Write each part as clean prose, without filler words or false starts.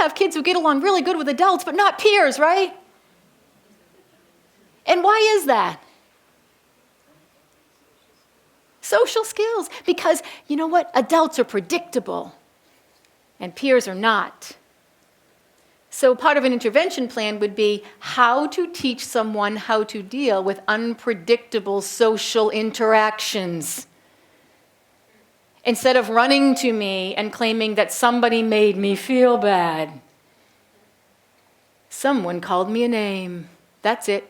have kids who get along really good with adults, but not peers, right? And why is that? Social skills. Because, you know what? Adults are predictable, and peers are not. So part of an intervention plan would be how to teach someone how to deal with unpredictable social interactions. Instead of running to me and claiming that somebody made me feel bad. Someone called me a name. That's it.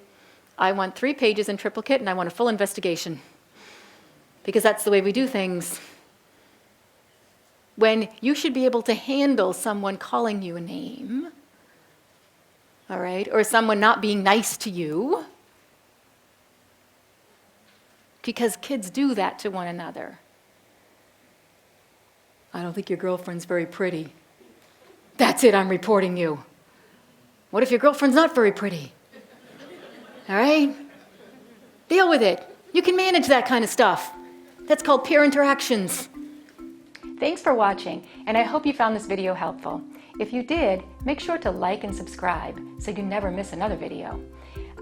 I want 3 pages in triplicate and I want a full investigation. Because that's the way we do things. When you should be able to handle someone calling you a name, all right, or someone not being nice to you, because kids do that to one another. I don't think your girlfriend's very pretty. That's it, I'm reporting you. What if your girlfriend's not very pretty? All right? Deal with it. You can manage that kind of stuff. That's called peer interactions. Thanks for watching, and I hope you found this video helpful. If you did, make sure to like and subscribe so you never miss another video.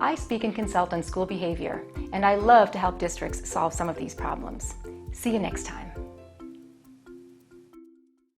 I speak and consult on school behavior, and I love to help districts solve some of these problems. See you next time.